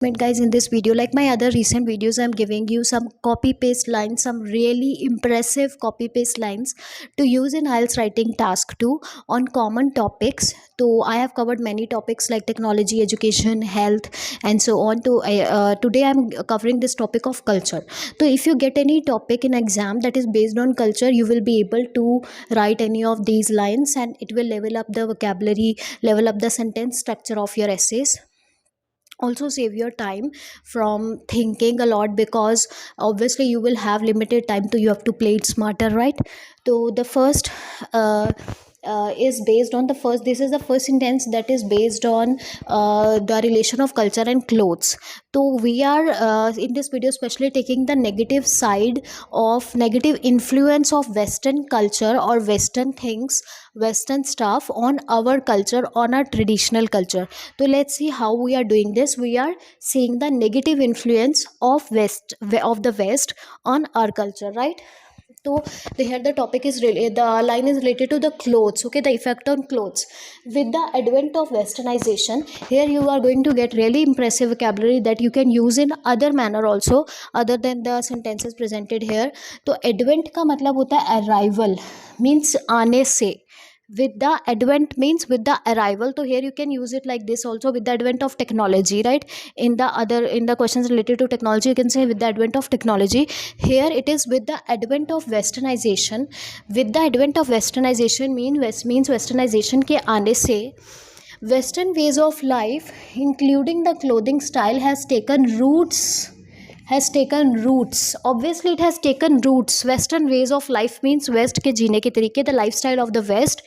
Guys, in this video, like my other recent videos, I'm giving you some copy paste lines, some really impressive copy paste lines to use in IELTS writing task 2 on common topics. So I have covered many topics like technology, education, health, and so on. Today I'm covering this topic of culture. So if you get any topic in exam that is based on culture, you will be able to write any of these lines, and it will level up the vocabulary, level up the sentence structure of your essays, also save your time from thinking a lot, because obviously you will have limited time, so you have to play it smarter, right? So the first is based on the first this is the first sentence that is based on the relation of culture and clothes. So we are in this video especially taking the negative side of negative influence of western culture or western things, western stuff on our culture, on our traditional culture. So let's see how we are doing this. We are seeing the negative influence of the west on our culture, right? So here the topic is really, the line is related to the clothes. Okay, the effect on clothes with the advent of westernization. Here you are going to get really impressive vocabulary that you can use in other manner also, other than the sentences presented here. तो advent का मतलब होता है arrival, means आने से. With the advent means with the arrival. So here you can use it like this also, with the advent of technology, right? In the questions related to technology, you can say with the advent of technology. Here it is with the advent of westernization. With the advent of westernization means westernization के आने से western ways of life, including the clothing style, has taken roots. Obviously it has taken roots. Western ways of life means west के जीने के तरीके, the lifestyle of the west,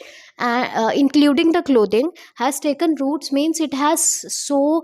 including the clothing, has taken roots means it has so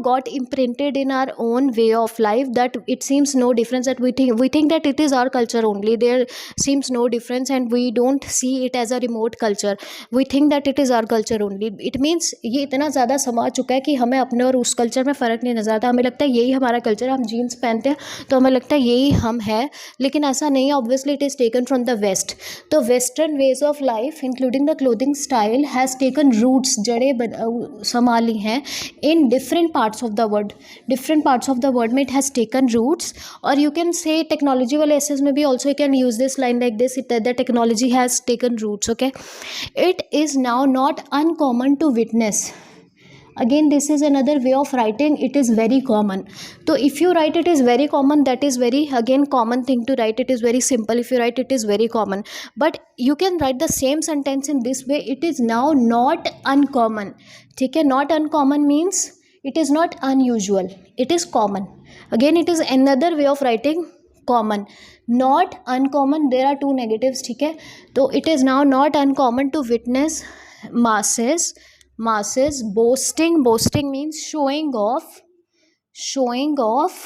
got imprinted in our own way of life that it seems no difference, that we think that it is our culture only. There seems no difference and we don't see it as a remote culture. We think that it is our culture only. It means ये इतना ज़्यादा समा चुका है कि हमें अपने और उस कल्चर में फ़र्क नहीं नज़र आता. हमें लगता है यही हमारा कल्चर है, हम जीन्स पहनते हैं तो हमें लगता है यही हम हैं, लेकिन ऐसा नहीं है. Obviously it is taken from the west. तो western ways of life including the clothing style has taken roots, जड़ें संभाली हैं in different parts of the world. Different parts of the world में इट हैज़ टेकन रूट्स. और you can say technology वाले एसेस में भी also you can use this line like this, the technology has taken roots. Okay, it is now not uncommon to witness. Again, this is another way of writing, it is very common. So if you write it is very common, that is very again common thing to write. It is very simple. If you write it is very common, but you can write the same sentence in this way, it is now not uncommon. ठीक है, not uncommon means it is not unusual, it is common. Again, it is another way of writing common. Not uncommon, there are two negatives. ठीक है, तो it is now not uncommon to witness masses boasting means showing off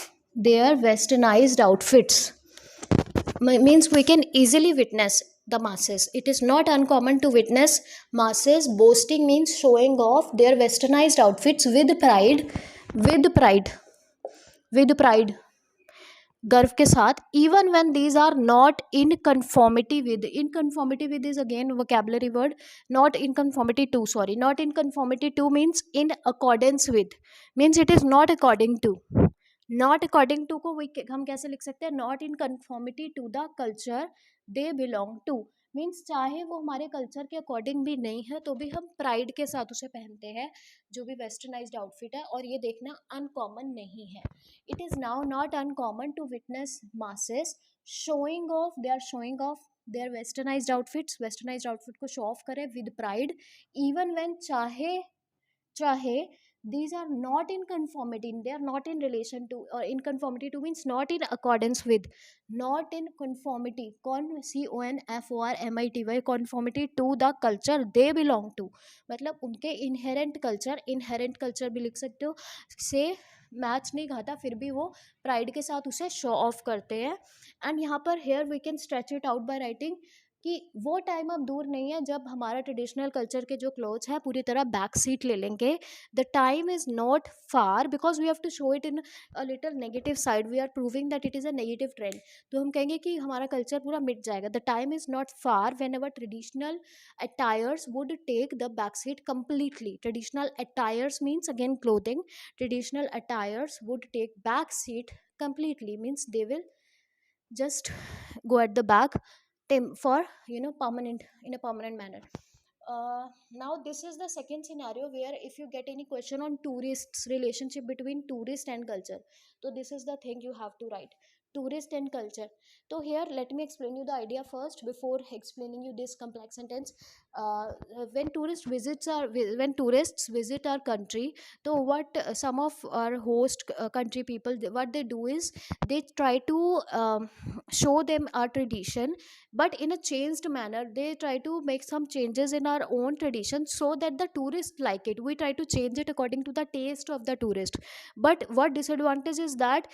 their westernized outfits. Means we can easily witness the masses. It is not uncommon to witness masses boasting means showing off their westernized outfits with pride, गर्व के साथ, even when these are not in conformity with. Inconformity with is again vocabulary word. Not in conformity to, sorry, not in conformity to means in accordance with, means it is not according to. Not according to को हम कैसे लिख सकते हैं, not in conformity to the culture they belong to. Means चाहे वो हमारे culture के अकॉर्डिंग भी नहीं है तो भी हम प्राइड के साथ उसे पहनते हैं, जो भी वेस्टर्नाइज्ड आउटफिट है, और ये देखना अनकॉमन नहीं है. It is now not uncommon to witness masses showing off, they are showing off their westernized outfits. Westernized outfit को शो ऑफ करें विद प्राइड, इवन व्हेन चाहे these are not in conformity, they are not in relation to, or in conformity to means not in accordance with, not in conformity, conformity, conformity to the culture they belong to. मतलब उनके inherent culture भी लिख सकते हो, से match नहीं खाता, फिर भी वो प्राइड के साथ उसे शो ऑफ करते हैं. एंड यहाँ पर here we can stretch it out by writing कि वो टाइम अब दूर नहीं है जब हमारा ट्रेडिशनल कल्चर के जो क्लोथ्स हैं पूरी तरह बैक सीट ले लेंगे. The time is not far because we have to show it in a little negative side. We are proving that it is a negative trend. तो हम कहेंगे कि हमारा कल्चर पूरा मिट जाएगा. The time is not far when our traditional attires would take the backseat completely. Traditional attires means again clothing. Traditional attires would take backseat completely means they will just go at the back for permanent in a permanent manner. Now this is the second scenario where if you get any question on tourists relationship between tourist and culture, so this is the thing you have to write, tourist and culture. So here let me explain you the idea first before explaining you this complex sentence. uh, when tourists visit our country, so what some of our host country people, what they do is they try to show them our tradition, but in a changed manner. They try to make some changes in our own tradition so that the tourist like it. We try to change it according to the taste of the tourist. But what disadvantage is that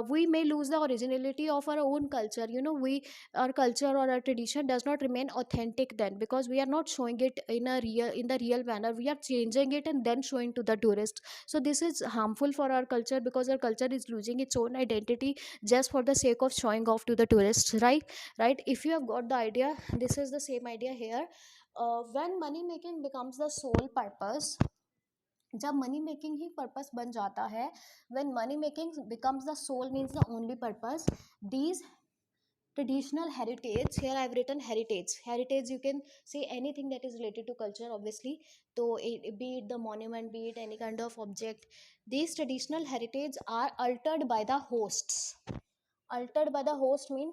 we may lose the originality of our own culture. We, our culture or our tradition does not remain authentic then, because we are not showing it in the real manner. We are changing it and then showing to the tourist. So this is harmful for our culture, because our culture is losing its own identity just for the sake of showing off to the tourists, right? If you have got the idea, this is the same idea here. When money making becomes the sole purpose, जब money making ही purpose बन जाता है, when money making becomes the sole means the only purpose, these traditional heritage, here I've written heritage, you can say anything that is related to culture obviously. So be it the monument, be it any kind of object, these traditional heritage are altered by the hosts. Altered by the host mean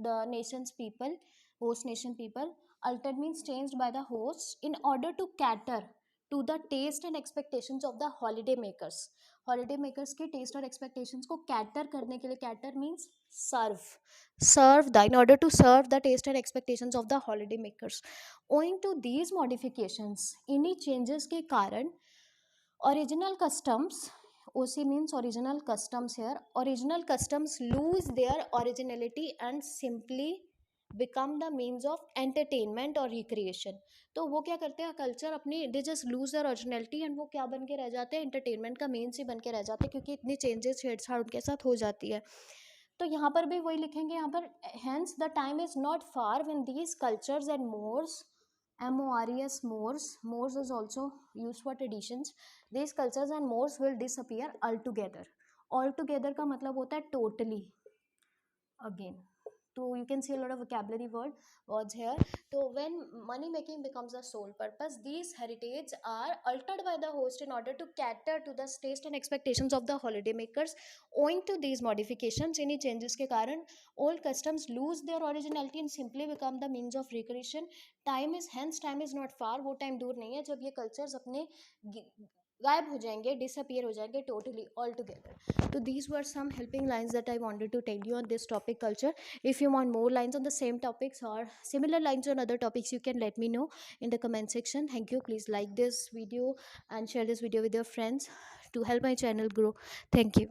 the nation's people, host nation people. Altered means changed by the hosts in order to cater to the taste and expectations of the holiday makers. Holiday makers के taste और expectations को cater करने के लिए, cater means serve the, in order to serve the taste and expectations of the holiday makers. Owing to these modifications, इन्हीं changes के कारण original customs, OC means original customs here, original customs lose their originality and simply become the means of entertainment or recreation. तो वो क्या करते हैं, culture अपनी, they just lose their originality and वो क्या बन के रह जाते हैं, एंटरटेनमेंट का मीन्स ही बन के रह जाते हैं, क्योंकि इतनी चेंजेस छेड़छाड़ उनके साथ हो जाती है. तो यहाँ पर भी वही लिखेंगे, यहाँ पर hence the time is not far when these cultures and mores, MORES, mores is also used for traditions, these cultures and mores will disappear altogether. Altogether का मतलब होता है totally. Again, so you can see a lot of vocabulary words here. So when money making becomes a sole purpose, these heritage are altered by the host in order to cater to the taste and expectations of the holiday makers. Owing to these modifications, any changes के कारण old customs lose their originality and simply become the means of recreation. Time is not far. वो time दूर नहीं है जब ये cultures अपने गायब हो जाएंगे, डिसअपियर हो जाएंगे टोटली ऑल टुगेदर. तो these were some helping lines that I wanted to tell you on this topic culture. If you want more lines on the same topics or similar lines on other topics, you can let me know in the comment section. Thank you. Please like this video and share this video with your friends to help my channel grow. Thank you.